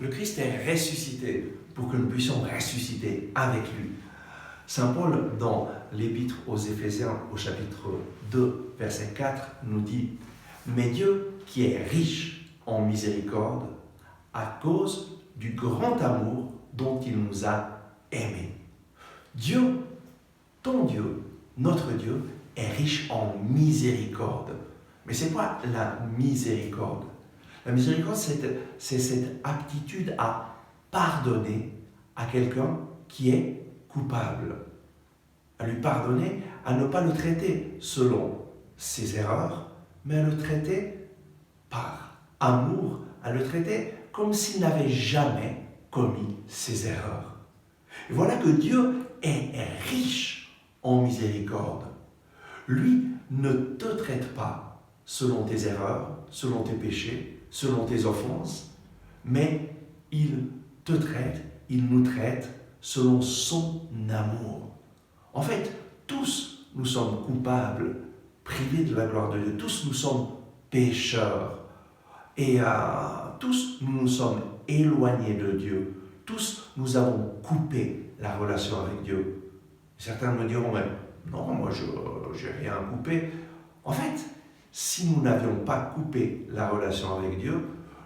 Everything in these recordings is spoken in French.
Le Christ est ressuscité pour que nous puissions ressusciter avec lui. Saint Paul, dans l'Épître aux Éphésiens, au chapitre 2, verset 4, nous dit « Mais Dieu, qui est riche en miséricorde, à cause du grand amour dont il nous a aimés. » Dieu, ton Dieu, notre Dieu, est riche en miséricorde. Mais c'est quoi la miséricorde? La miséricorde, c'est cette aptitude à pardonner à quelqu'un qui est coupable. À lui pardonner, à ne pas le traiter selon ses erreurs, mais à le traiter par amour, à le traiter comme s'il n'avait jamais commis ses erreurs. Et voilà que Dieu est riche en miséricorde. Lui ne te traite pas selon tes erreurs, selon tes péchés, selon tes offenses, mais il te traite, il nous traite selon son amour. En fait, tous nous sommes coupables, privés de la gloire de Dieu. Tous nous sommes pécheurs. Et tous nous nous sommes éloignés de Dieu. Tous nous avons coupé la relation avec Dieu. Certains me diront, mais non, moi je n'ai rien coupé. En fait, si nous n'avions pas coupé la relation avec Dieu,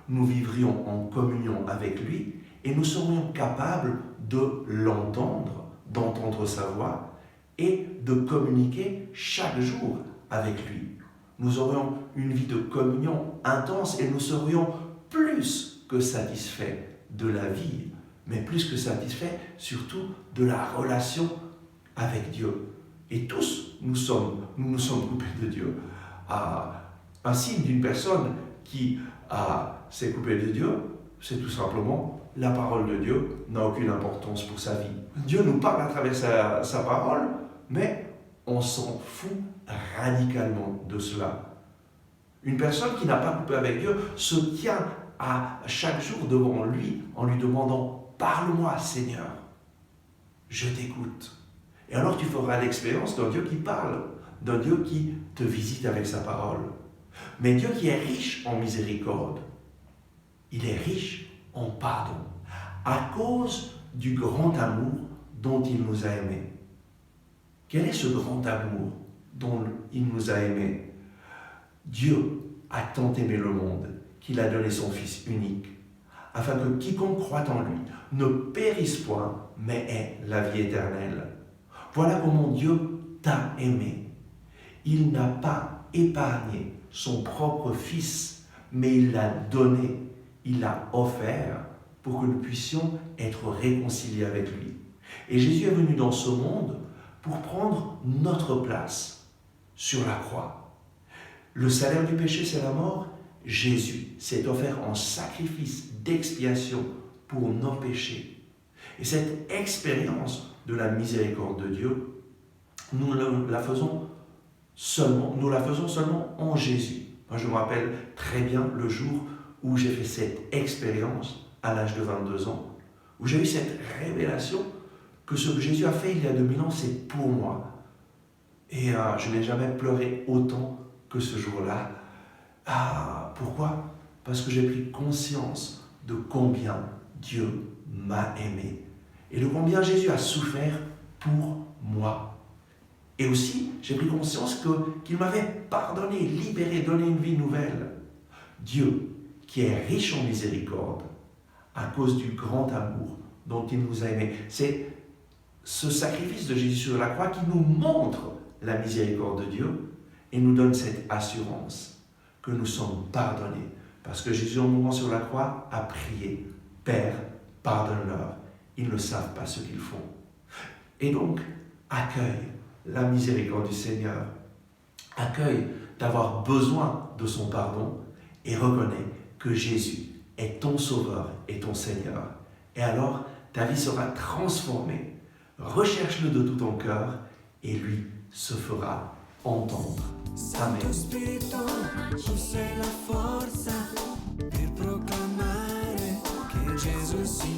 nous vivrions en communion avec lui et nous serions capables de l'entendre, d'entendre sa voix et de communiquer chaque jour avec lui. Nous aurions une vie de communion intense et nous serions plus que satisfaits de la vie, mais plus que satisfaits surtout de la relation avec Dieu. Et tous, nous nous sommes coupés de Dieu. Un signe d'une personne qui s'est coupée de Dieu, c'est tout simplement la parole de Dieu n'a aucune importance pour sa vie. Dieu nous parle à travers sa parole, mais on s'en fout radicalement de cela. Une personne qui n'a pas coupé avec Dieu se tient à chaque jour devant lui en lui demandant « Parle-moi, Seigneur, je t'écoute ». Et alors tu feras l'expérience d'un Dieu qui parle, d'un Dieu qui te visite avec sa parole. Mais Dieu qui est riche en miséricorde, il est riche en pardon, à cause du grand amour dont il nous a aimés. Quel est ce grand amour dont il nous a aimés? Dieu a tant aimé le monde qu'il a donné son Fils unique, afin que quiconque croit en lui ne périsse point, mais ait la vie éternelle. Voilà comment Dieu t'a aimé. Il n'a pas épargné son propre Fils, mais il l'a donné, il l'a offert pour que nous puissions être réconciliés avec lui. Et Jésus est venu dans ce monde pour prendre notre place sur la croix. Le salaire du péché, c'est la mort. Jésus s'est offert en sacrifice d'expiation pour nos péchés. Et cette expérience de la miséricorde de Dieu, nous la faisons seulement en Jésus. Moi, je me rappelle très bien le jour où j'ai fait cette expérience à l'âge de 22 ans, où j'ai eu cette révélation que ce que Jésus a fait il y a 2000 ans, c'est pour moi. Et je n'ai jamais pleuré autant que ce jour-là. Pourquoi? Parce que j'ai pris conscience de combien Dieu m'a aimé et de combien Jésus a souffert pour moi. Et aussi, j'ai pris conscience qu'il m'avait pardonné, libéré, donné une vie nouvelle. Dieu, qui est riche en miséricorde, à cause du grand amour dont il nous a aimés. C'est ce sacrifice de Jésus sur la croix qui nous montre la miséricorde de Dieu et nous donne cette assurance que nous sommes pardonnés. Parce que Jésus, en mourant sur la croix, a prié « Père, pardonne-leur, ils ne savent pas ce qu'ils font. » Et donc, accueille la miséricorde du Seigneur. Accueille d'avoir besoin de son pardon et reconnais que Jésus est ton Sauveur et ton Seigneur. Et alors, ta vie sera transformée. Recherche-le de tout ton cœur et lui se fera entendre. Amen. Santo Spirito, tu sei la forza per proclamare che Gesù sia